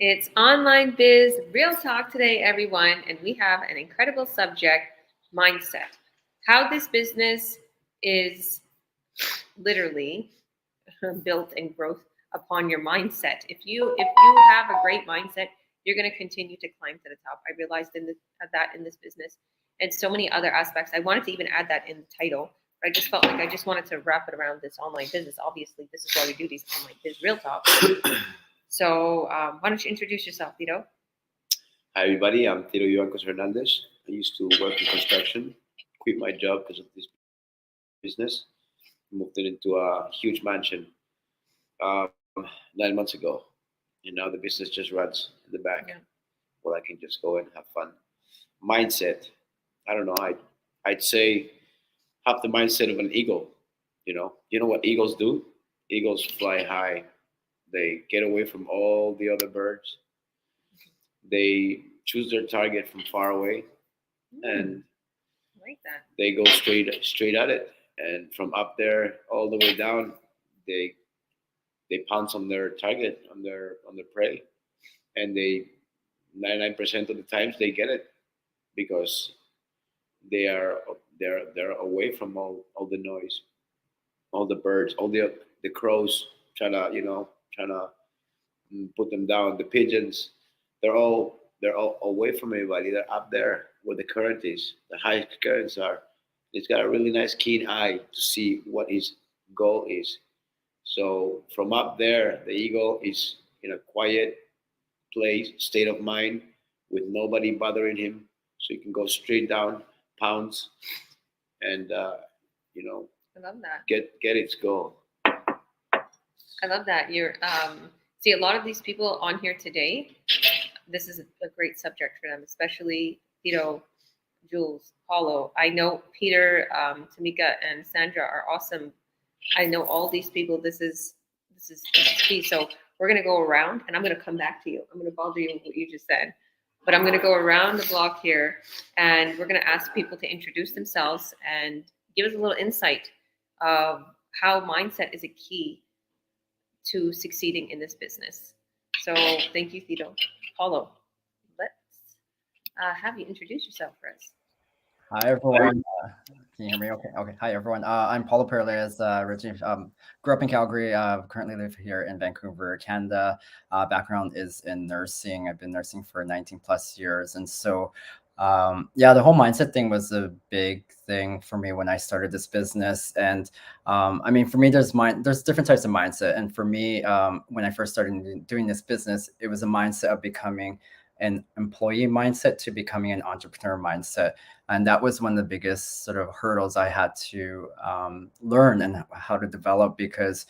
It's Online Biz Real Talk today, everyone, and we have an incredible subject, mindset. How this business is literally built and growth upon your mindset. If you have a great mindset, you're going to continue to climb to the top. I realized that in this business and so many other aspects. I wanted to even add that in the title, but I just felt like I just wanted to wrap it around this online business. Obviously, this is why we do these online biz real talk. So why don't you introduce yourself, Vito? Hi everybody, I'm Tito Yuancos Hernandez. I used to work in construction, quit my job because of this business, moved it into a huge mansion 9 months ago. And now the business just runs in the back Yeah. where I can just go and have fun. Mindset, I don't know, I'd say have the mindset of an eagle. You know what eagles do? Eagles fly high. They get away from all the other birds. They choose their target from far away and I like that. they go straight at it, and from up there all the way down they they pounce on their target, on their prey, and they 99% of the times they get it because they are they're away from all the noise, all the birds, all the crows trying to put them down, the pigeons. They're all away from everybody. They're up there where the current is, the high currents are. It's got a really nice keen eye to see what his goal is. So from up there, the eagle is in a quiet place, state of mind, with nobody bothering him. So he can go straight down, pounce, and you know I love that. get its goal. I love that. You're see a lot of these people on here today. This is a great subject for them, especially Jules, Paulo. I know Peter, Tamika, and Sandra are awesome. I know all these people. This is key. So we're gonna go around, and I'm gonna come back to you. I'm gonna bother you with what you just said, but I'm gonna go around the block here, and we're gonna ask people to introduce themselves and give us a little insight of how mindset is a key to succeeding in this business. So thank you, Tito. Paulo, let's have you introduce yourself for us. Hi everyone. Can you hear me? Okay. Okay. Hi everyone. I'm Paulo Perez. Originally, grew up in Calgary. Currently live here in Vancouver, Canada. Background is in nursing. I've been nursing for 19 plus years, and so yeah, the whole mindset thing was a big thing for me when I started this business. And I mean, for me, there's different types of mindset, and for me, when I first started doing this business, it was a mindset of becoming an employee mindset to becoming an entrepreneur mindset, and that was one of the biggest sort of hurdles I had to learn and how to develop, because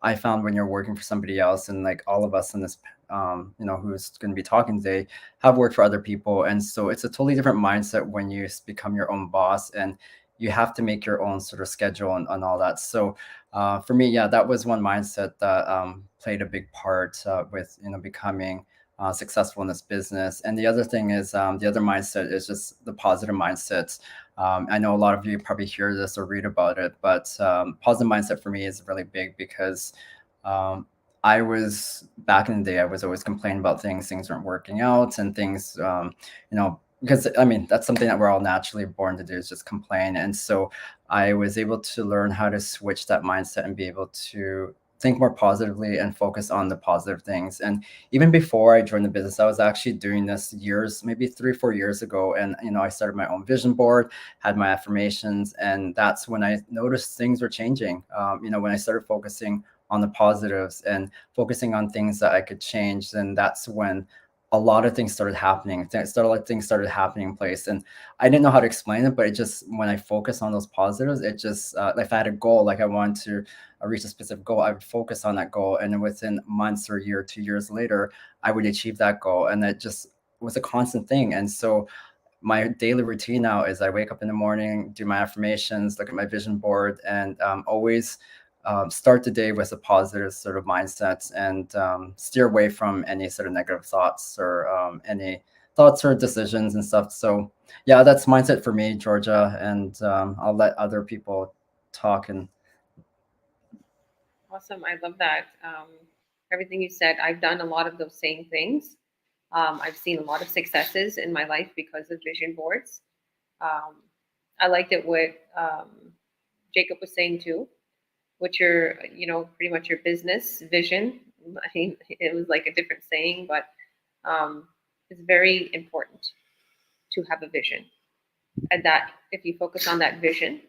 I found when you're working for somebody else, and like all of us in this who's going to be talking today, have worked for other people, and so it's a totally different mindset when you become your own boss, and you have to make your own sort of schedule and all that. So for me, yeah, that was one mindset that played a big part with becoming successful in this business. And the other thing is, the other mindset is just the positive mindsets. I know a lot of you probably hear this or read about it, but positive mindset for me is really big, because um, I was back in the day, I was always complaining about things weren't working out, and things, because I mean, that's something that we're all naturally born to do, is just complain. And so I was able to learn how to switch that mindset and be able to think more positively and focus on the positive things. And even before I joined the business, I was actually doing this years, maybe 3 or 4 years ago. And, I started my own vision board, had my affirmations, and that's when I noticed things were changing. When I started focusing on the positives and focusing on things that I could change, then that's when a lot of things started happening. Things started happening in place, and I didn't know how to explain it. But it just, when I focus on those positives, it just, if I had a goal, like I wanted to reach a specific goal, I would focus on that goal, and then within months or a year, 2 years later, I would achieve that goal, and it just was a constant thing. And so my daily routine now is I wake up in the morning, do my affirmations, look at my vision board, and always start the day with a positive sort of mindset, and steer away from any sort of negative thoughts, or any thoughts or decisions and stuff. So yeah, that's mindset for me, Georgia, and I'll let other people talk. And Awesome. I love that. Everything you said, I've done a lot of those same things. I've seen a lot of successes in my life because of vision boards. Um, I liked it what Jacob was saying too, what your, pretty much your business vision. I mean, it was like a different saying, but it's very important to have a vision. And that if you focus on that vision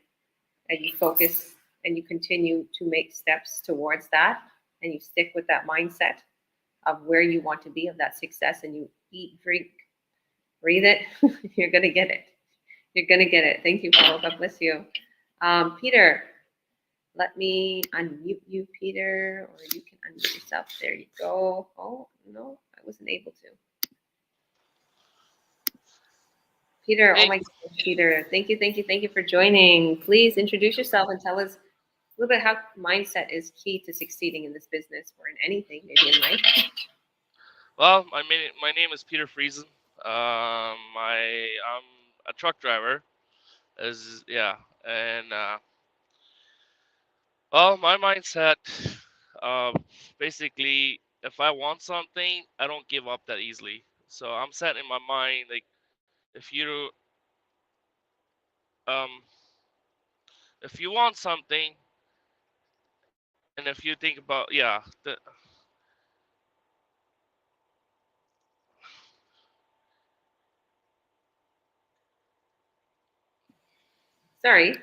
and you focus and you continue to make steps towards that and you stick with that mindset of where you want to be, of that success, and you eat, drink, breathe it, you're going to get it. You're going to get it. Thank you, Paul. God bless you. Peter, let me unmute you, Peter, or you can unmute yourself. There you go. Oh, no, I wasn't able to. Peter, oh Hey, my goodness, Peter. Thank you for joining. Please introduce yourself and tell us a little bit how mindset is key to succeeding in this business or in anything, maybe in life. well, my name is Peter Friesen. I'm a truck driver. As yeah, and well, my mindset, uh, basically, if I want something, I don't give up that easily. So I'm set in my mind, like if you um if you want something, and if you think about Sorry,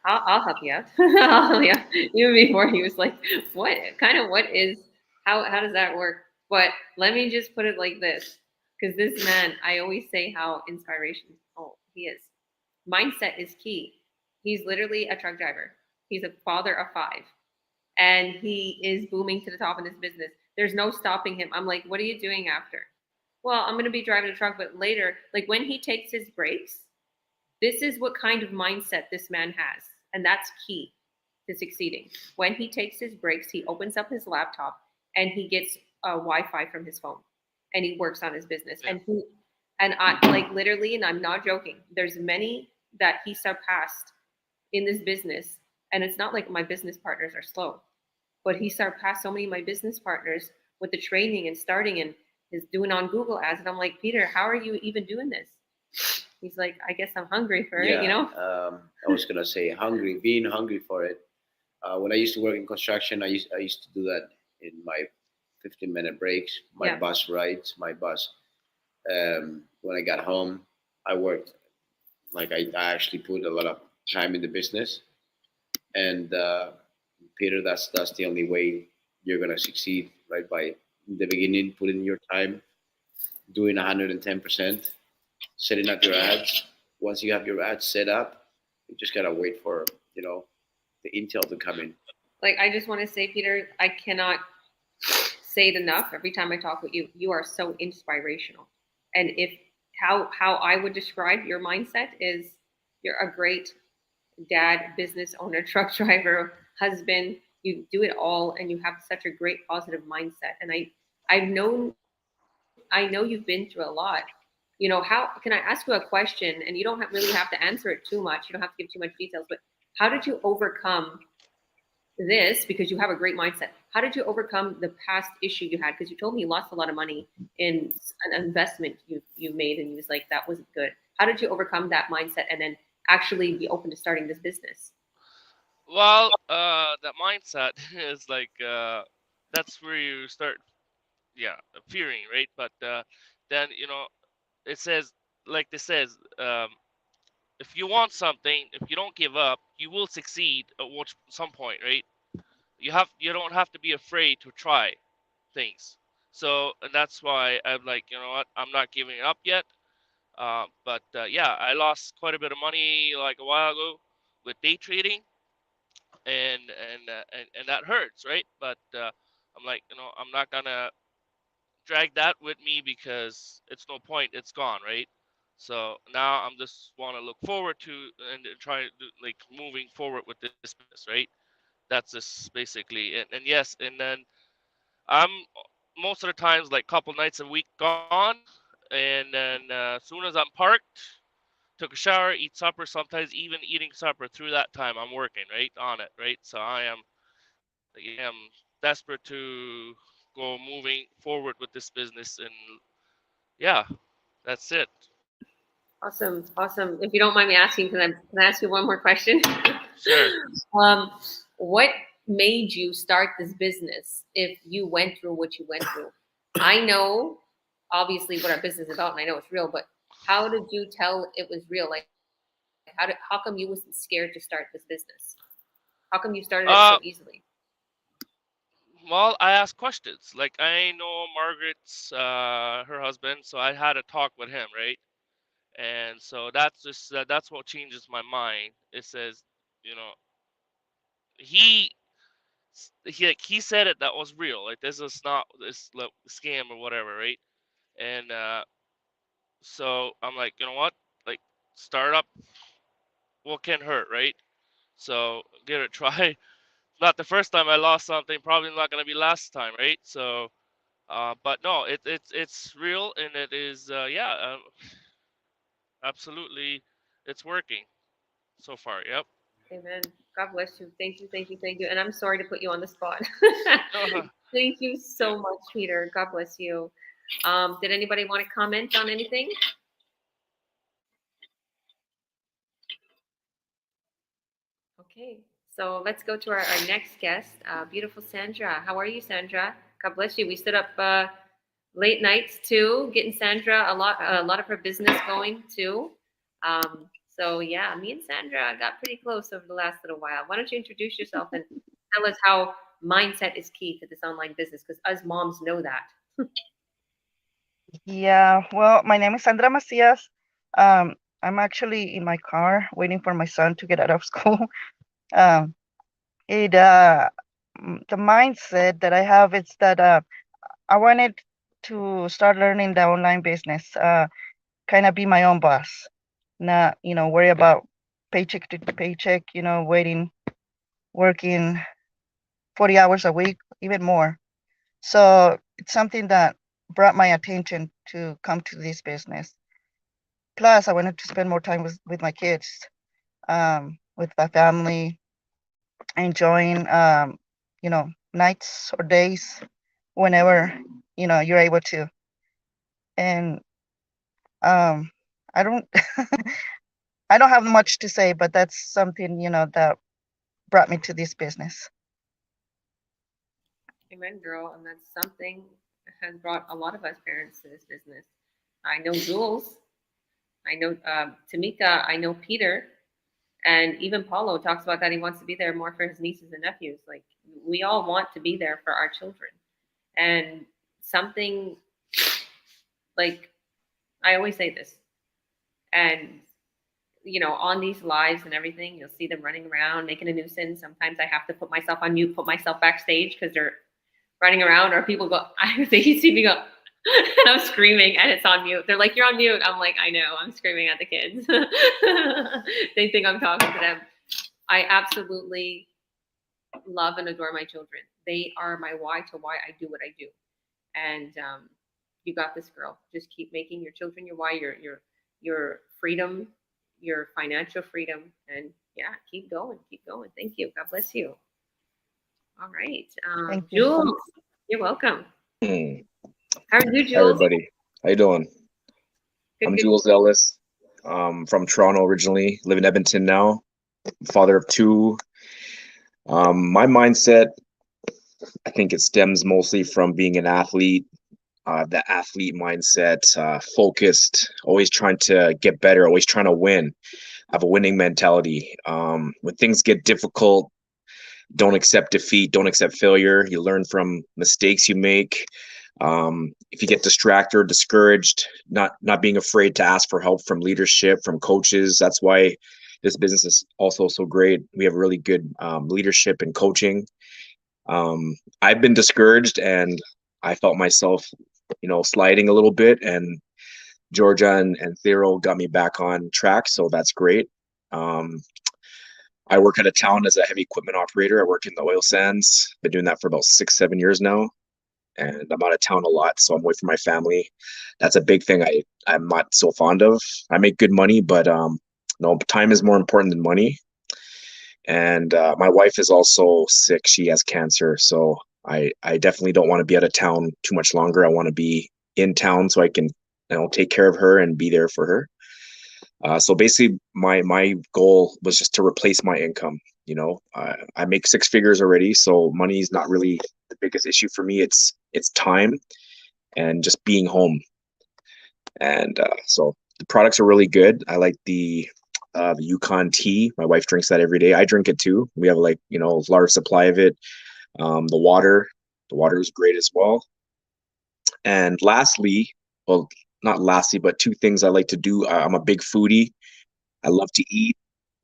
I'll help you out. I'll help you out. Even before he was like, what kind of what is how does that work? But let me just put it like this. Because this man, I always say how inspiration he is. Mindset is key. He's literally a truck driver. He's a father of five. And he is booming to the top in his business. There's no stopping him. I'm like, what are you doing after? Well, I'm gonna be driving a truck, but later, like when he takes his breaks, this is what kind of mindset this man has. And that's key to succeeding. When he takes his breaks, he opens up his laptop and he gets Wi-Fi from his phone and he works on his business. yeah. And I like literally, and I'm not joking, there's many that he surpassed in this business. And it's not like my business partners are slow, but he surpassed so many of my business partners with the training and starting and is doing on Google ads. And I'm like, Peter, how are you even doing this? He's like, I guess I'm hungry for it, I was gonna say hungry, being hungry for it. When I used to work in construction, I used to do that in my 15-minute breaks, my Yeah. bus rides, my bus. When I got home, I worked like I actually put a lot of time in the business. And Peter, that's the only way you're gonna succeed, right? By in the beginning, putting your time, doing 110%, setting up your ads. Once you have your ads set up, you just gotta wait for the intel to come in. Like, I just want to say, Peter, I cannot say it enough. Every time I talk with you, you are so inspirational. And if how I would describe your mindset is you're a great dad, business owner, truck driver, husband. You do it all, and you have such a great positive mindset. And I know you've been through a lot. How can I ask you a question? And you don't really have to answer it too much. You don't have to give too much details. But how did you overcome this? Because you have a great mindset. How did you overcome the past issue you had? Because you told me you lost a lot of money in an investment you made, and you was like that wasn't good. How did you overcome that mindset and then actually be open to starting this business? Well, that mindset is like that's where you start, fearing, right? But then it says, like this says, if you want something, if you don't give up, you will succeed at some point, right? You don't have to be afraid to try things. So and that's why I'm like, you know what, I'm not giving up yet. But yeah, I lost quite a bit of money like a while ago with day trading, and that hurts, right? But I'm like, I'm not gonna drag that with me because it's no point. It's gone, right? So now I'm just want to look forward to and try to like moving forward with this business, right? That's just basically it. And yes, and then I'm most of the times like couple nights a week gone, and then as soon as I'm parked, took a shower, eat supper. Sometimes even eating supper through that time, I'm working right on it, right. So I am desperate to go moving forward with this business. And yeah, that's it. Awesome, awesome. If you don't mind me asking, can I ask you one more question? Sure. um, what made you start this business if you went through what you went through? I know, obviously, what our business is about, and I know it's real. But how did you tell it was real? Like, how come you wasn't scared to start this business? How come you started it Uh, so easily? well, I asked questions. Like I know Margaret's her husband, so I had a talk with him, right? And so that's just that's what changes my mind. It says, you know, he he said it that was real. Like this is not this like, scam or whatever, right? And so I'm like, you know what? Like startup, what can hurt, right? So give it a try. Not the first time I lost something, probably not gonna be last time, right? So, but no, it's real and it is, yeah, absolutely, it's working so far. Yep. Amen. God bless you. Thank you, thank you, thank you. And I'm sorry to put you on the spot. Thank you Yep. so much, Peter. God bless you. Did anybody want to comment on anything? Okay, so let's go to our next guest, beautiful Sandra. How are you, Sandra? God bless you. We stood up late nights too, getting Sandra a lot of her business going too. So yeah, me and Sandra got pretty close over the last little while. Why don't you introduce yourself and tell us how mindset is key to this online business? Because us moms know that. Yeah, well, my name is Sandra Macias. Um, I'm actually in my car waiting for my son to get out of school. Um, it the mindset that I have is that I wanted to start learning the online business, kind of be my own boss, not worry about paycheck to paycheck, waiting, working 40 hours a week, even more. So it's something that brought my attention to come to this business. Plus, I wanted to spend more time with my kids, with my family, enjoying, nights or days whenever, you're able to. And um, I don't, I don't have much to say, but that's something, that brought me to this business. Amen, girl. And that's something that has brought a lot of us parents to this business. I know Jules. I know Tamika. I know Peter. And even Paulo talks about that he wants to be there more for his nieces and nephews. Like we all want to be there for our children. And something like I always say this, and on these lives and everything, you'll see them running around making a nuisance. Sometimes I have to put myself on mute, put myself backstage because they're running around, or people go, they see me go, and I'm screaming and it's on mute. They're like, "You're on mute." I'm like, "I know, I'm screaming at the kids." They think I'm talking to them. I absolutely love and adore my children. They are my why to why I do what I do. And you got this, girl. Just keep making your children your why, your freedom, your financial freedom, and yeah, keep going, keep going. Thank you. God bless you. All right, Thank you. Jules, you're welcome. Hmm. How are you, Hi Jules? everybody. How you doing? Good, I'm good. Jules Ellis. From Toronto originally, live in Edmonton now. Father of two. My mindset, I think it stems mostly from being an athlete. The athlete mindset, focused, always trying to get better, always trying to win. I have a winning mentality. When things get difficult, don't accept defeat, don't accept failure. You learn from mistakes you make. If you get distracted or discouraged, not being afraid to ask for help from leadership, from coaches. That's why this business is also so great. We have really good leadership and coaching. I've been discouraged and I felt myself, sliding a little bit, and Georgia and Thero got me back on track, so that's great. Um, I work out of town as a heavy equipment operator. I work in the oil sands. Been doing that for about 6, 7 years now, and I'm out of town a lot, so I'm away from my family. That's a big thing I'm not so fond of. I make good money, but no, time is more important than money. And my wife is also sick. She has cancer, so I definitely don't want to be out of town too much longer. I want to be in town so I can, take care of her and be there for her. So basically, my goal was just to replace my income. I make six figures already, so money is not really the biggest issue for me. It's time and just being home. And so the products are really good. I like the Yukon tea. My wife drinks that every day. I drink it too. We have a large supply of it. The water is great as well. And lastly, well, not lastly, but two things I like to do. I'm a big foodie. I love to eat,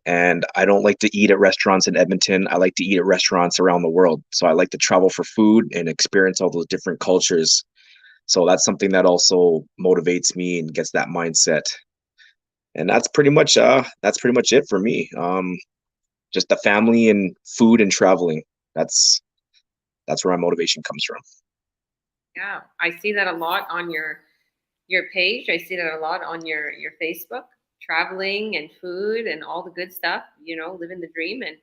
and I don't like to eat at restaurants in Edmonton. I like to eat at restaurants around the world. So I like to travel for food and experience all those different cultures. So that's something that also motivates me and gets that mindset. And that's pretty much it for me. Just the family and food and traveling. That's where my motivation comes from. Yeah, I see that a lot on your page. I see that a lot on your Facebook, traveling and food and all the good stuff, living the dream, and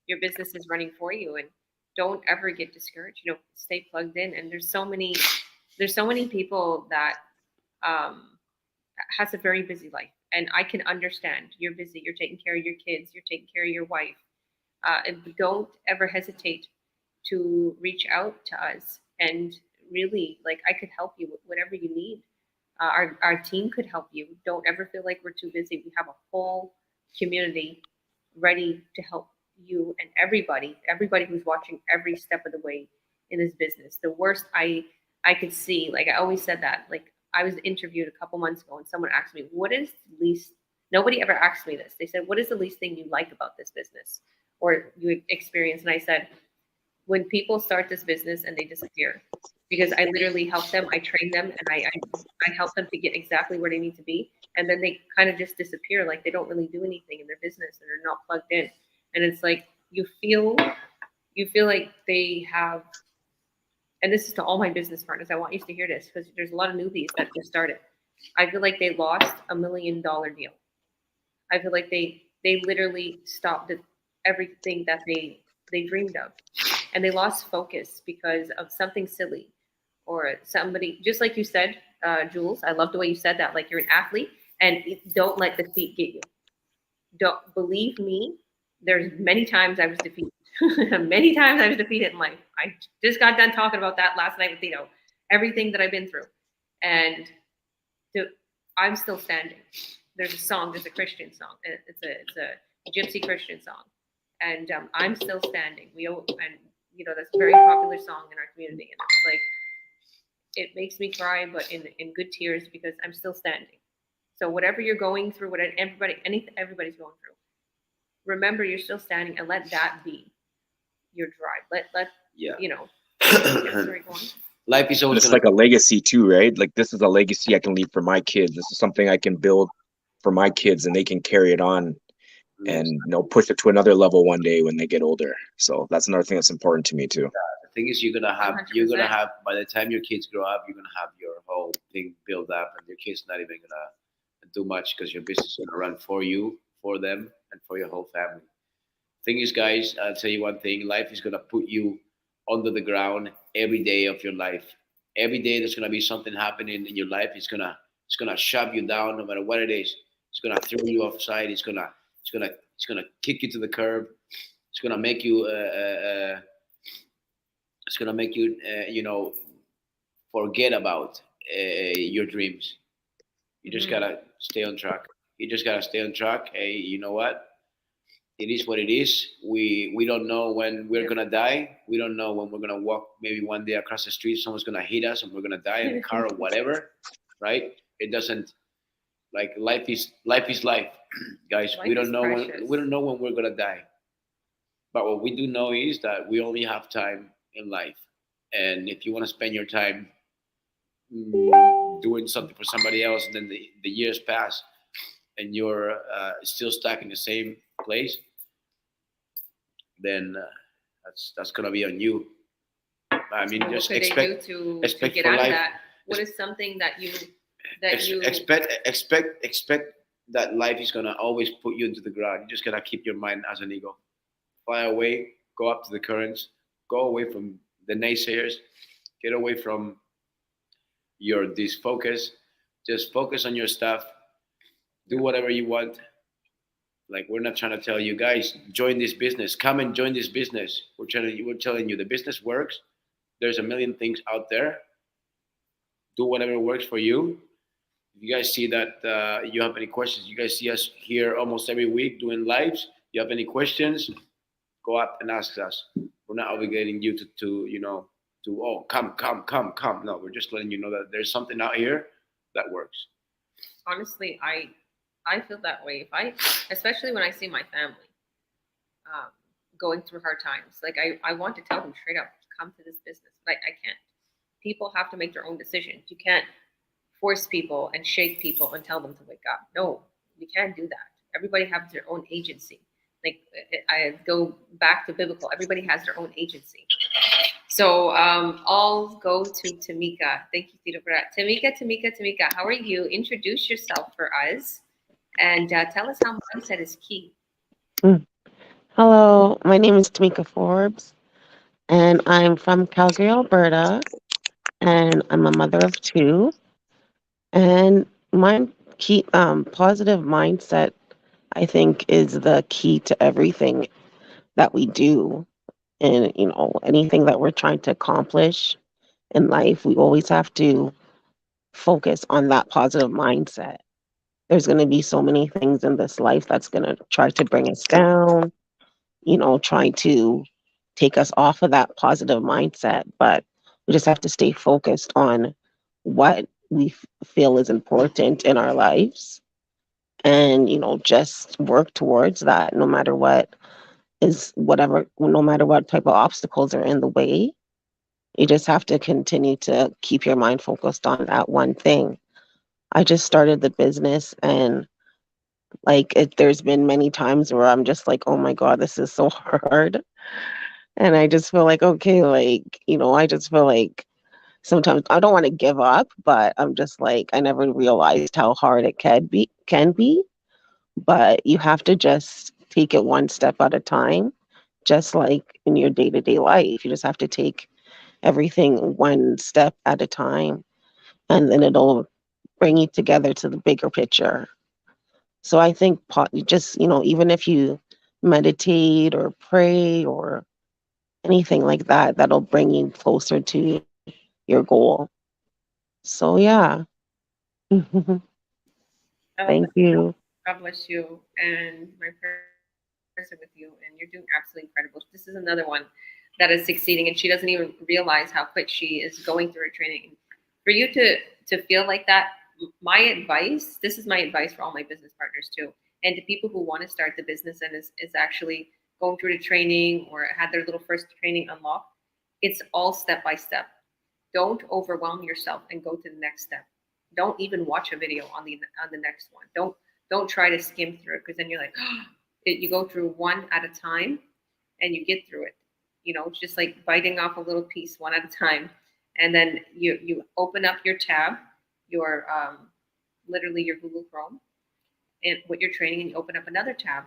your business is running for you. And don't ever get discouraged, stay plugged in. And there's so many people that has a very busy life. And I can understand you're busy, you're taking care of your kids, you're taking care of your wife. And don't ever hesitate to reach out to us. And really, like, I could help you with whatever you need. Our team could help you. Don't ever feel like we're too busy. We have a whole community ready to help you and everybody who's watching every step of the way in this business. The worst I could see, like I always said that, like I was interviewed a couple months ago and someone asked me, what is the least, nobody ever asked me this. They said, what is the least thing you like about this business or you experience? And I said, when people start this business and they disappear, because I literally help them, I train them, and I help them to get exactly where they need to be, and then they kind of just disappear, like they don't really do anything in their business and they're not plugged in, and it's like you feel like they have, and this is to all my business partners. I want you to hear this because there's a lot of newbies that just started. I feel like they lost $1 million deal. I feel like they literally stopped at everything that they dreamed of, and they lost focus because of something silly or somebody. Just like you said, Jules. I love the way you said that. Like you're an athlete, and don't let defeat get you. Don't believe me. There's many times I was defeated. Many times I was defeated in life. I just got done talking about that last night with everything that I've been through, and I'm still standing. There's a song. There's a Christian song. It's a gypsy Christian song, and I'm still standing. That's a very popular song in our community, and it's like it makes me cry, but in good tears because I'm still standing. So whatever you're going through, whatever everybody's going through, remember you're still standing, and let that be your drive. Let Yeah. Sorry, go on. Life is always It's like a legacy too, right? Like this is a legacy I can leave for my kids. This is something I can build for my kids, and they can carry it on and push it to another level one day when they get older. So that's another thing that's important to me too. The thing is, you're gonna 100%. have by the time your kids grow up, you're gonna have your whole thing built up, and your kids not even gonna do much because your business is gonna run for you, for them, and for your whole family. Thing is, guys, I'll tell you one thing: life is gonna put you under the ground every day of your life. Every day there's gonna be something happening in your life. It's gonna shove you down, no matter what it is. It's gonna throw you offside. It's gonna kick you to the curb. It's gonna make you forget about your dreams. You just gotta stay on track. You just gotta stay on track. Hey, you know what? It is what it is. We don't know when we're gonna die. We don't know when we're gonna walk. Maybe one day across the street, someone's gonna hit us, and we're gonna die in a car or whatever. Right? It doesn't, like, life is life, guys. Life We don't is know precious. when we're gonna die. But what we do know is that we only have time in life, and if you want to spend your time doing something for somebody else, and then the years pass, and you're still stuck in the same place, then that's gonna be on you. I mean, What just could they do to expect get for out of life. that? What is something that you Expect that life is gonna always put you into the ground. You just gotta keep your mind as an eagle. Fly away, go up to the currents, go away from the naysayers. Get away from your disfocus. Just focus on your stuff. Do whatever you want. Like, we're not trying to tell you guys join this business. Come and join this business. We're telling you the business works. There's a million things out there. Do whatever works for you. If you guys see that you have any questions, you guys see us here almost every week doing lives. You have any questions, go up and ask us. We're not obligating you to oh, come. No, we're just letting you know that there's something out here that works. Honestly, I feel that way. Especially when I see my family going through hard times, like I want to tell them straight up, come to this business, but I can't. People have to make their own decisions. You can't force people and shake people and tell them to wake up. No, you can't do that. Everybody has their own agency. Like, I go back to biblical. Everybody has their own agency. So I'll go to Tamika. Thank you, Tito, for that. Tamika, how are you? Introduce yourself for us and tell us how mindset is key. Hello, my name is Tamika Forbes, and I'm from Calgary, Alberta, and I'm a mother of two. And my key positive mindset, I think, is the key to everything that we do, and anything that we're trying to accomplish in life. We always have to focus on that positive mindset. There's going to be so many things in this life that's going to try to bring us down, trying to take us off of that positive mindset. But we just have to stay focused on what we feel is important in our lives, and, just work towards that no matter no matter what type of obstacles are in the way. You just have to continue to keep your mind focused on that one thing. I just started the business, and there's been many times where I'm just like, oh my God, this is so hard. And I just feel like, okay, I just feel like sometimes I don't want to give up, but I'm just like, I never realized how hard it can be. But you have to just take it one step at a time, just like in your day-to-day life. You just have to take everything one step at a time, and then it'll bring you together to the bigger picture. So I think just, even if you meditate or pray or anything like that, that'll bring you closer to your goal. So yeah. Thank you. God bless you, and my prayers are with you, and you're doing absolutely incredible. This is another one that is succeeding, and she doesn't even realize how quick she is going through her training. For you to feel like that, this is my advice for all my business partners too, and to people who want to start the business and is actually going through the training or had their little first training unlocked. It's all step by step. Don't overwhelm yourself and go to the next step. Don't even watch a video on the next one. Don't try to skim through it, because then you're like, you go through one at a time and you get through it. It's just like biting off a little piece one at a time. And then you open up your tab, your literally your Google Chrome, and what you're training, and you open up another tab.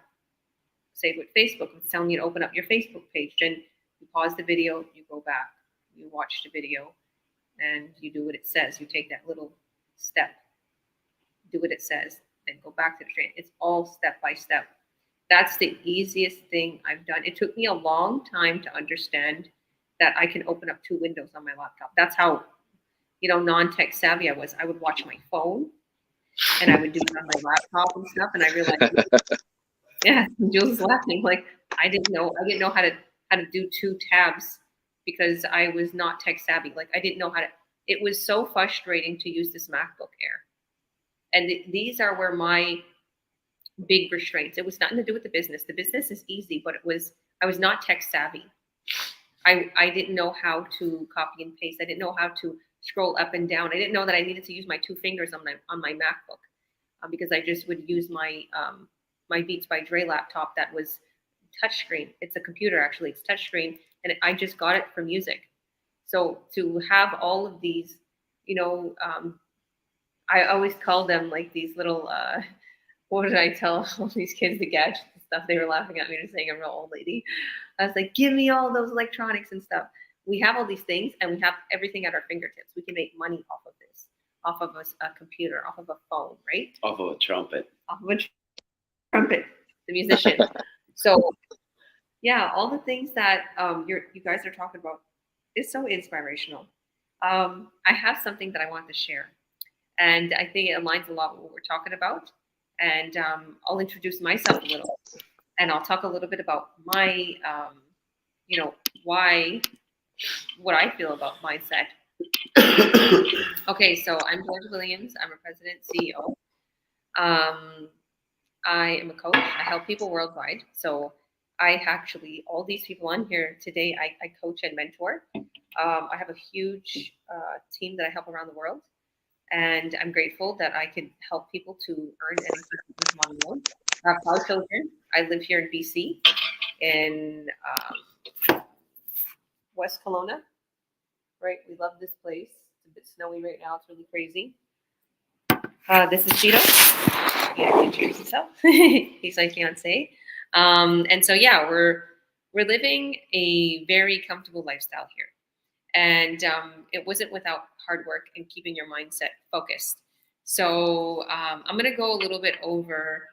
Say with Facebook, it's telling you to open up your Facebook page. Then you pause the video, you go back, you watch the video, and you do what it says. You take that little step, do what it says, then go back to the training. It's all step by step. That's the easiest thing I've done. It took me a long time to understand that I can open up two windows on my laptop. That's how, non-tech savvy I was. I would watch my phone and I would do it on my laptop and stuff. And I realized, yeah, Jules is laughing. Like, I didn't know how to do two tabs because I was not tech savvy. Like, I didn't know how to. It was so frustrating to use this MacBook Air. And these are where my big restraints. It was nothing to do with the business. The business is easy, but I was not tech savvy. I didn't know how to copy and paste. I didn't know how to scroll up and down. I didn't know that I needed to use my two fingers on my MacBook because I just would use my my Beats by Dre laptop that was touchscreen. It's a computer, actually. It's touchscreen, and I just got it for music. So to have all of these, I always call them like these little, what did I tell all these kids, the gadgets and stuff? They were laughing at me and saying I'm an old lady. I was like, give me all those electronics and stuff. we have all these things and we have everything at our fingertips. We can make money off of this, off of a computer, off of a phone, right? Off of a trumpet. Off of a trumpet, the musician. So yeah, all the things that you guys are talking about is so inspirational. I have something that I want to share, and I think it aligns a lot with what we're talking about. And I'll introduce myself a little, and I'll talk a little bit about my, why, what I feel about mindset. Okay, so I'm George Williams. I'm a president, CEO. I am a coach. I help people worldwide. So I actually, all these people on here today, I coach and mentor. I have a huge team that I help around the world. And I'm grateful that I can help people to earn anything with money loan. I have 5 children. I live here in BC, in West Kelowna. Right, we love this place. It's a bit snowy right now. It's really crazy. This is Cheeto. Yeah, he introduced himself. He's my fiance. And so yeah, we're living a very comfortable lifestyle here. And it wasn't without hard work and keeping your mindset focused. So I'm going to go a little bit over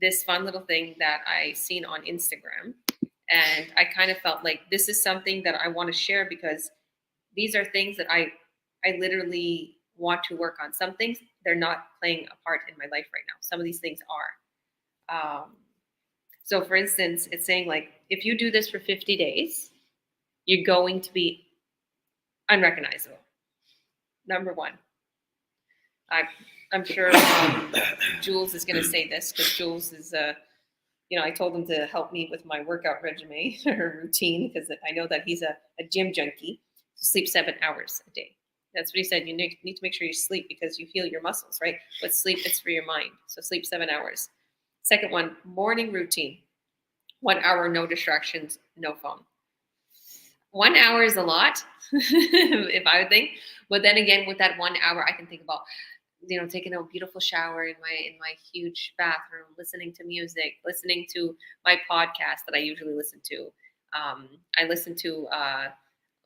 this fun little thing that I seen on Instagram. And I kind of felt like this is something that I want to share because these are things that I literally want to work on. Some things, they're not playing a part in my life right now. Some of these things are. So for instance, it's saying like, if you do this for 50 days, you're going to be unrecognizable. Number one. I'm sure Jules is going to say this because Jules is, I told him to help me with my workout regimen or routine because I know that he's a gym junkie. So sleep 7 hours a day. That's what he said. You need to make sure you sleep because you heal your muscles, right? But sleep, it's for your mind. So sleep 7 hours. Second one, morning routine. 1 hour, no distractions, no phone. 1 hour is a lot, if I would think. But then again, with that 1 hour, I can think about, taking a beautiful shower in my huge bathroom, listening to music, listening to my podcast that I usually listen to. I listen to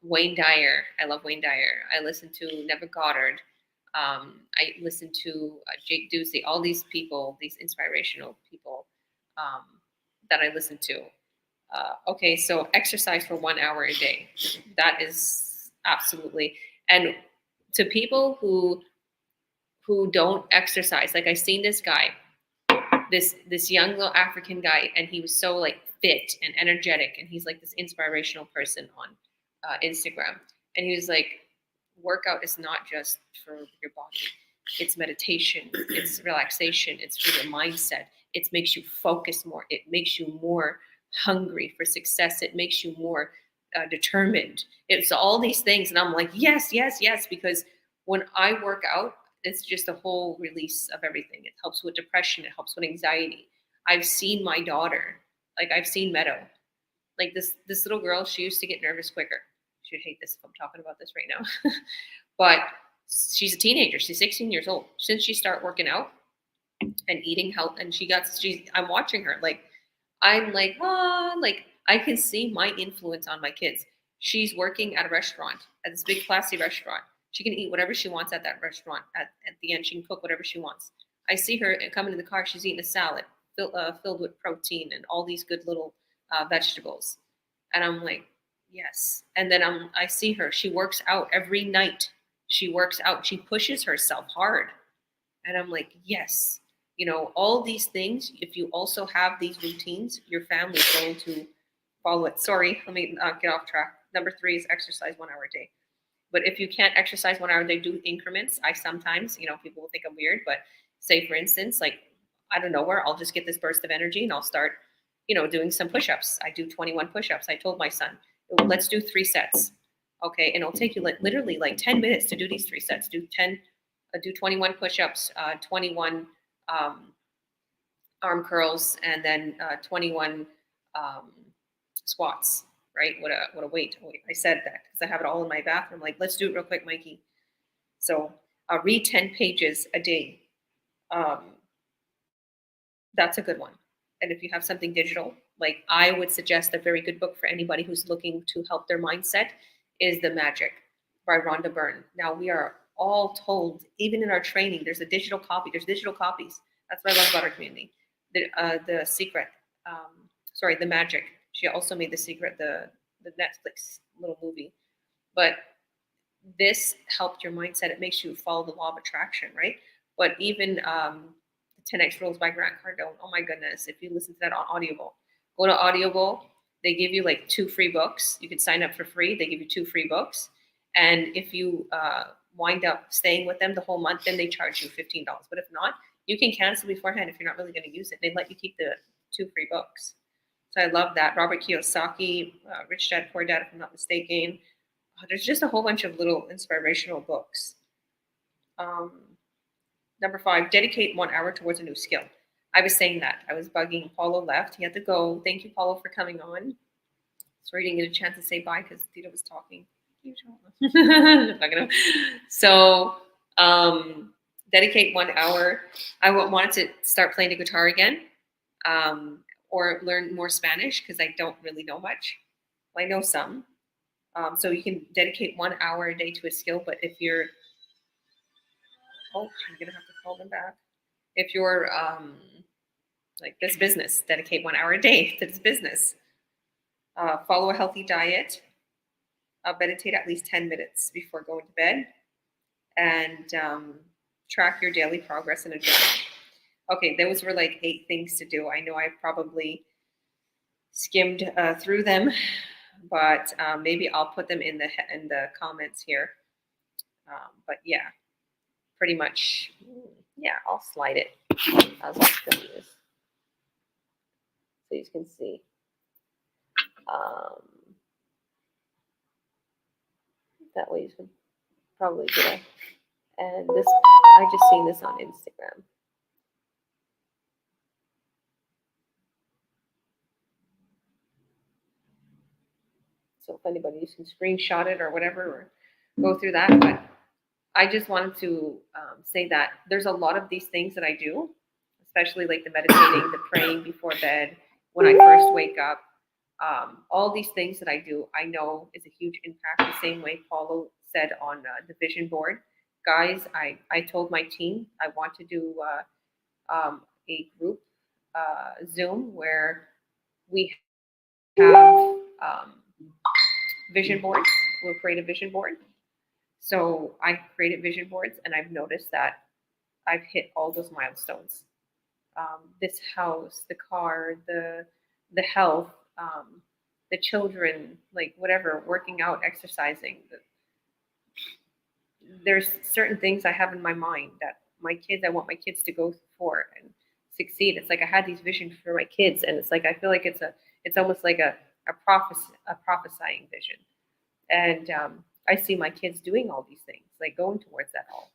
Wayne Dyer. I love Wayne Dyer. I listen to Neville Goddard. I listen to Jake Ducey. All these people, these inspirational people that I listen to. Okay, so exercise for 1 hour a day. That is absolutely. And to people who don't exercise, like I seen this guy, this young little African guy, and he was so like fit and energetic, and he's like this inspirational person on Instagram. And he was like, workout is not just for your body. It's meditation, it's relaxation, it's for your mindset. It makes you focus more. It makes you more hungry for success. It makes you more determined. It's all these things. And I'm like, yes, yes, yes, because when I work out, it's just a whole release of everything. It helps with depression. It helps with anxiety. I've seen my daughter, like I've seen Meadow, like this little girl, she used to get nervous quicker. She would hate this if I'm talking about this right now. But she's a teenager. She's 16 years old. Since she started working out and eating health, and I'm watching her. Like, I'm like, like I can see my influence on my kids. She's working at a restaurant, at this big classy restaurant. She can eat whatever she wants at that restaurant. At the end, she can cook whatever she wants. I see her coming in the car. She's eating a salad filled with protein and all these good little vegetables. And I'm like, yes. And then I see her. She works out every night. She works out. She pushes herself hard. And I'm like, yes. All these things, if you also have these routines, your family is going to follow it. Sorry, let me get off track. Number 3 is exercise 1 hour a day. But if you can't exercise 1 hour a day, do increments. I sometimes, people will think I'm weird, but say, for instance, like, I don't know where, I'll just get this burst of energy and I'll start, doing some push-ups. I do 21 push-ups. I told my son, let's do 3 sets. Okay. And it'll take you literally 10 minutes to do these 3 sets. Do 21 push-ups, 21 arm curls, and then 21 squats. Right? What a weight. I said that because I have it all in my bathroom. Like, let's do it real quick, Mikey. So read 10 pages a day. That's a good one. And if you have something digital, like I would suggest a very good book for anybody who's looking to help their mindset is The Magic by Rhonda Byrne. Now we are all told, even in our training, there's a digital copy. There's digital copies. That's what I love about our community. The Secret, The Magic. She also made The Secret, the Netflix little movie. But this helped your mindset. It makes you follow the law of attraction, right? But even the 10X Rules by Grant Cardone. Oh my goodness! If you listen to that on Audible, go to Audible. They give you like 2 free books. You can sign up for free. They give you 2 free books, and if you wind up staying with them the whole month, then they charge you $15. But if not, you can cancel beforehand if you're not really going to use it. They let you keep the 2 free books. So I love that. Robert Kiyosaki, Rich Dad Poor Dad, if I'm not mistaken. There's just a whole bunch of little inspirational books. Number 5, dedicate 1 hour towards a new skill. I was saying that. I was bugging. Paulo left. He had to go. Thank you, Paulo, for coming on. Sorry you didn't get a chance to say bye because Tito was talking. So dedicate 1 hour. I wanted to start playing the guitar again, or learn more Spanish because I don't really know much. Well, I know some. So you can dedicate 1 hour a day to a skill, but if you're, I'm gonna have to call them back. If you're like this business, dedicate 1 hour a day to this business. Follow a healthy diet. Meditate at least 10 minutes before going to bed, and track your daily progress in a journal. Okay, those were like 8 things to do. I know I probably skimmed through them, but maybe I'll put them in the comments here. But yeah, pretty much. Yeah, I'll slide it. I'll show you this so you can see. That way you can probably get it. And this, I just seen this on Instagram. So if anybody, you can screenshot it or whatever, or go through that. But I just wanted to say that there's a lot of these things that I do, especially like the meditating, the praying before bed, when I first wake up. All these things that I do, I know is a huge impact. The same way Paulo said on the vision board. Guys, I told my team I want to do a group Zoom where we have vision boards. We'll create a vision board. So I created vision boards, and I've noticed that I've hit all those milestones. This house, the car, the health, the children, like whatever, working out, exercising. There's certain things I have in my mind that I want my kids to go for and succeed. It's like I had these visions for my kids, and it's like I feel like it's almost like a prophesying vision. And I see my kids doing all these things, like going towards that all.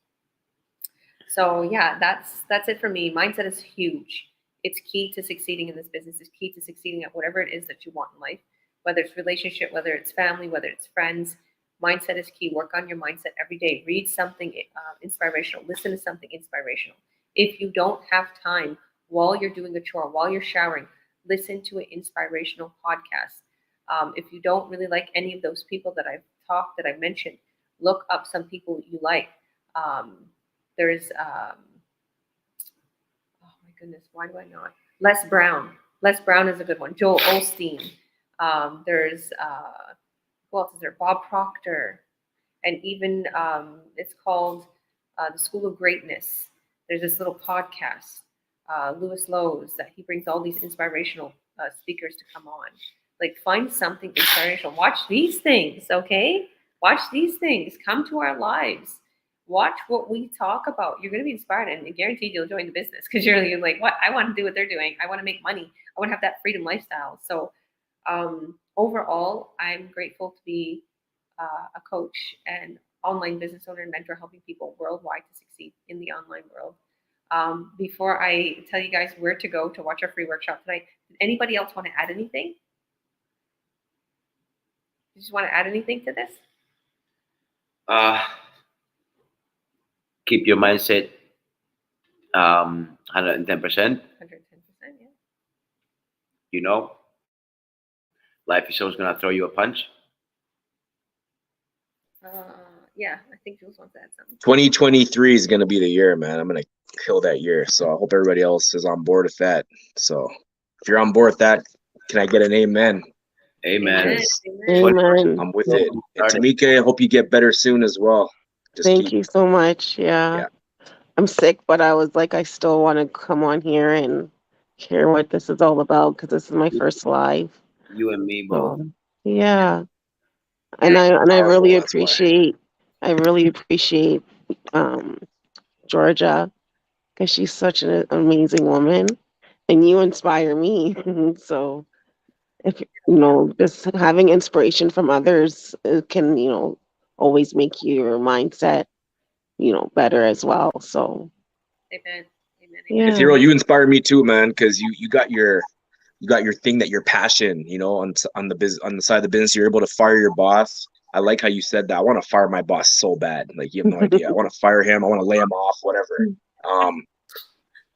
So yeah, that's it for me. Mindset is huge. It's key to succeeding in this business. It's key to succeeding at whatever it is that you want in life, whether it's relationship, whether it's family, whether it's friends. Mindset is key. Work on your mindset every day. Read something inspirational. Listen to something inspirational. If you don't have time while you're doing a chore, while you're showering, listen to an inspirational podcast. If you don't really like any of those people that I've mentioned, look up some people you like. There's oh my goodness, why do I not? Les Brown. Les Brown is a good one. Joel Osteen. There's who else is there? Bob Proctor, and even it's called the School of Greatness. There's this little podcast, Lewis Lowe's, that he brings all these inspirational speakers to come on. Like, find something inspirational. Watch these things, okay? Watch these things. Come to our lives. Watch what we talk about. You're going to be inspired, and guaranteed you'll join the business because you're like, what? I want to do what they're doing. I want to make money. I want to have that freedom lifestyle. So overall, I'm grateful to be a coach and online business owner and mentor, helping people worldwide to succeed in the online world. Before I tell you guys where to go to watch our free workshop tonight, did anybody else want to add anything? You just want to add anything to this? Keep your mindset 110%. 110%, yeah. You know, Life is always gonna throw you a punch. Yeah, I think Jules wants to add something. 2023 is gonna be the year, man. I'm gonna kill that year. So I hope everybody else is on board with that. So if you're on board with that, can I get an amen? Amen. Amen. Because Amen. Amen. I'm with it. And Tamika, I hope you get better soon as well. Just Thank keep, you so much. Yeah. yeah. I'm sick, but I was like, I still want to come on here and hear what this is all about because this is my first live. You and me both. So yeah, Yeah, and Powerful, that's why. I really appreciate um Georgia because she's such an amazing woman, and you inspire me. So if just having inspiration from others can always make your mindset better as well. So amen. Amen. Amen. And yeah, Thero, you inspire me too, man, because you got your thing that your passion, on the side of the business, you're able to fire your boss. I like how you said that. I want to fire my boss so bad. Like you have no idea. I want to fire him. I want to lay him off, whatever.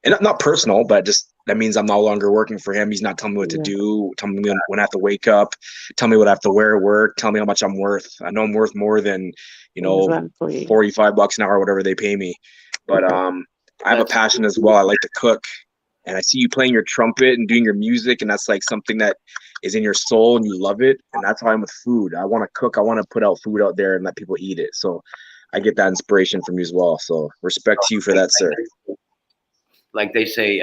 And not personal, but just that means I'm no longer working for him. He's not telling me what to yeah, do, telling me when I have to wake up, tell me what I have to wear at work, tell me how much I'm worth. I know I'm worth more than, exactly. $45 an hour, whatever they pay me. But I have a passion as well. I like to cook. And I see you playing your trumpet and doing your music, and that's like something that is in your soul and you love it. And that's how I'm with food. I want to cook. I want to put out food out there and let people eat it. So I get that inspiration from you as well. So respect to you for that, sir. Like they say,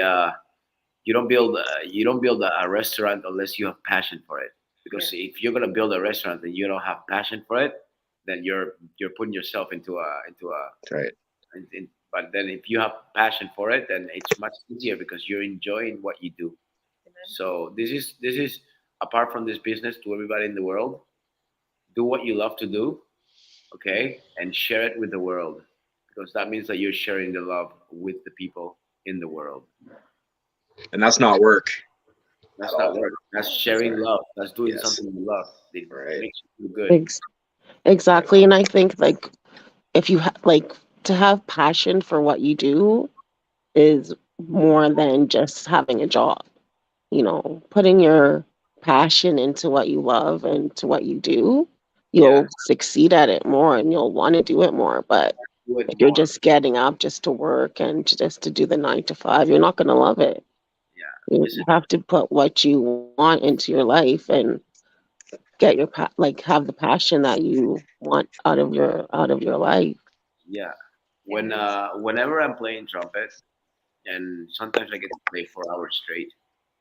you don't build a restaurant unless you have passion for it. Because if you're gonna build a restaurant and you don't have passion for it, then you're putting yourself into a Right. but then if you have passion for it, then it's much easier because you're enjoying what you do. Amen. So this is apart from this business to everybody in the world. Do what you love to do, okay, and share it with the world because that means that you're sharing the love with the people in the world. And that's not work. That's not work. That's sharing love. That's doing Yes. something you love. It Right. makes you feel good. Exactly. And I think like if you like to have passion for what you do is more than just having a job. Putting your passion into what you love and to what you do, Yeah, you'll succeed at it more and you'll want to do it more. But do it if you're more. just getting up just to work and just to do the 9 to 5, you're not going to love it. Yeah, You listen. have to put what you want into your life and get your have the passion that you want out of your life. Yeah, whenever I'm playing trumpet, and sometimes I get to play 4 hours straight,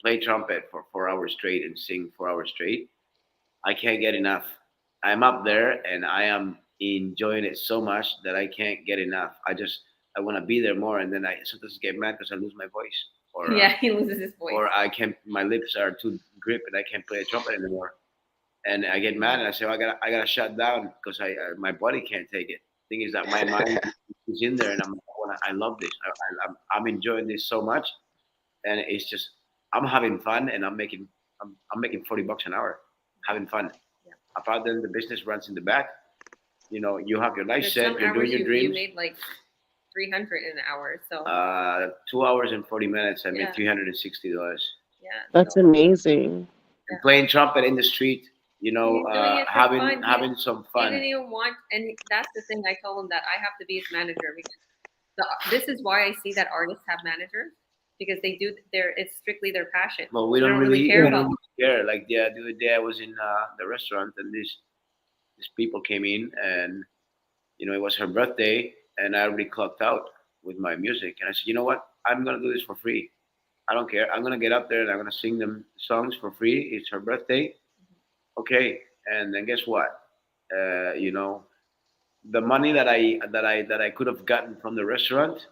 play trumpet for 4 hours straight and sing 4 hours straight. I can't get enough. I'm up there and I am enjoying it so much that I can't get enough. I want to be there more, and then I sometimes get mad because I lose my voice, or Yeah, he loses his voice. or I can't. My lips are too gripped and I can't play a trumpet anymore. And I get mad and I say, well, I gotta shut down because my body can't take it. Thing is that my mind is in there, and I love this. I'm enjoying this so much, and it's just I'm having fun, and I'm making $40 an hour, having fun. Yeah. Apart then the business runs in the back. You have your life There's set. some You're doing hours your you dreams. made like 300 an hour. So 2 hours and 40 minutes. I made Yeah. $360. yeah, That's so, amazing. And playing trumpet in the street. he's doing it for Having fun. having some He fun. didn't even want, and that's the thing. I told him that I have to be his manager because this is why I see that artists have managers because they do it's strictly their passion. But we They don't really care we about. don't really care. Like the other day, I was in the restaurant, and these people came in, and it was her birthday, and I already clocked out with my music, and I said, you know what? I'm gonna do this for free. I don't care. I'm gonna get up there and I'm gonna sing them songs for free. It's her birthday, okay. And then guess what? You know, the money that I could have gotten from the restaurant,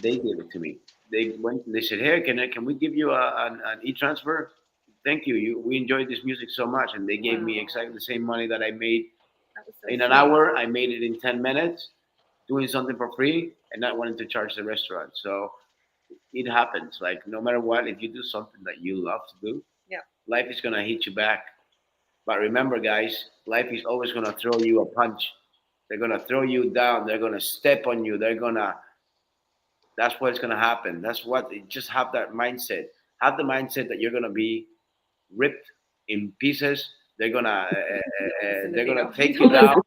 they gave it to me. They went. They said, "Hey, can we give you an e-transfer? Thank you. We enjoyed this music so much." And they gave me Wow. exactly the same money that I made That was so in an sweet. hour. I made it in 10 minutes, doing something for free and not wanting to charge the restaurant. So it happens. Like no matter what, if you do something that you love to do, Yeah. life is gonna hit you back. But remember, guys, life is always gonna throw you a punch. They're gonna throw you down. They're gonna step on you. They're gonna That's what's gonna happen. That's what. Just have that mindset. Have the mindset that you're gonna be ripped in pieces. They're gonna Listen to they're gonna Vito. take you down,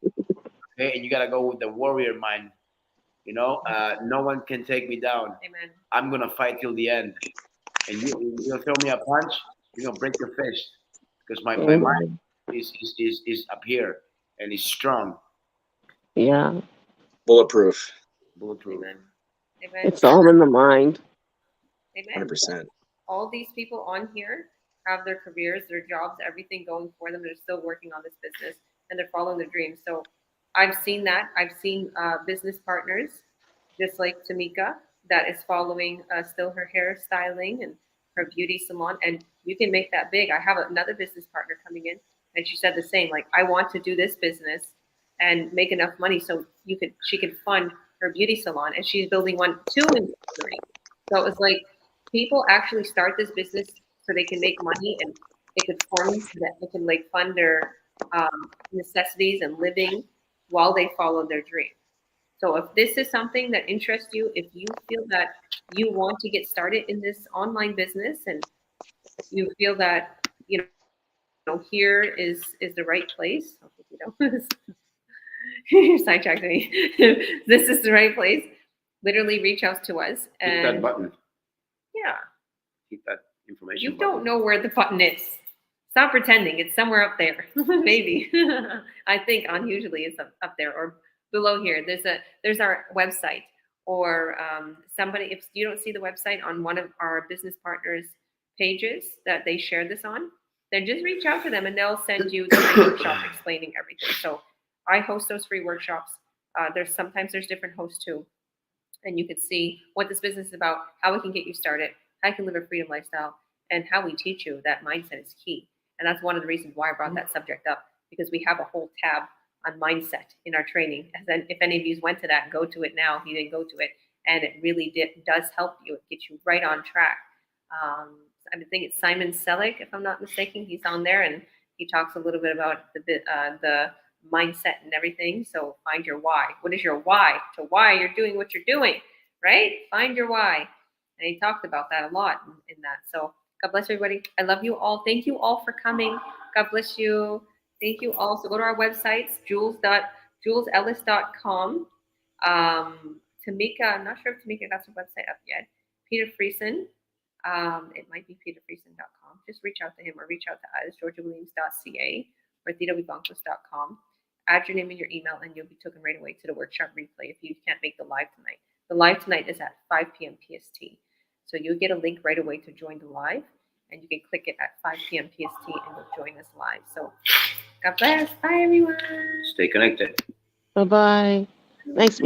okay? And you gotta go with the warrior mind. No one can take me down. Amen. I'm gonna fight till the end. And you'll throw me a punch, you're gonna break your fist because my mind Amen. is up here and is strong, Yeah, Bulletproof. bulletproof. Amen. Amen. it's all in the mind. Amen. 100%. All these people on here have their careers, their jobs, everything going for them. They're still working on this business and they're following their dreams. So I've seen that. I've seen business partners, just like Tamika, that is following still her hairstyling and her beauty salon. And you can make that big. I have another business partner coming in, and she said the same. Like, I want to do this business and make enough money so she could fund her beauty salon, and she's building one, two, and three. So it was like people actually start this business so they can make money and it could fund that it can like fund their necessities and living while they follow their dream. So if this is something that interests you, if you feel that you want to get started in this online business and you feel that here is the right place, you're sidetracked me. This is the right place. Literally reach out to us Hit that and button. yeah, Hit that information. you button. don't know where the button is. Stop pretending. It's somewhere up there. Maybe. I think on usually it's up there or below here. There's our website or somebody. If you don't see the website on one of our business partners' pages that they share this on, then just reach out to them and they'll send you the free workshop explaining everything. So I host those free workshops. There's different hosts too, and you can see what this business is about, how we can get you started, how you can live a freedom lifestyle, and how we teach you that mindset is key. And that's one of the reasons why I brought that subject up, because we have a whole tab on mindset in our training. And then if any of you went to that, go to it now if you didn't go to it. And it really does help you. It gets you right on track. I think it's Simon Selleck, if I'm not mistaken. He's on there and he talks a little bit about the mindset and everything. So find your why. What is your why? To why you're doing what you're doing, right? Find your why. And he talked about that a lot in that. So God bless everybody. I love you all. Thank you all for coming. God bless you. Thank you all. So go to our websites, julesellis.com. Tamika, I'm not sure if Tamika got her website up yet. Peter Friesen. It might be peterfriesen.com. Just reach out to him or reach out to us, georgiawilliams.ca or thetovivancos.com. Add your name and your email and you'll be taken right away to the workshop replay if you can't make the live tonight. The live tonight is at 5 p.m. PST. So you'll get a link right away to join the live and you can click it at 5 p.m. PST and you'll join us live. So God bless. Bye, everyone. Stay connected. Bye bye. Nice meeting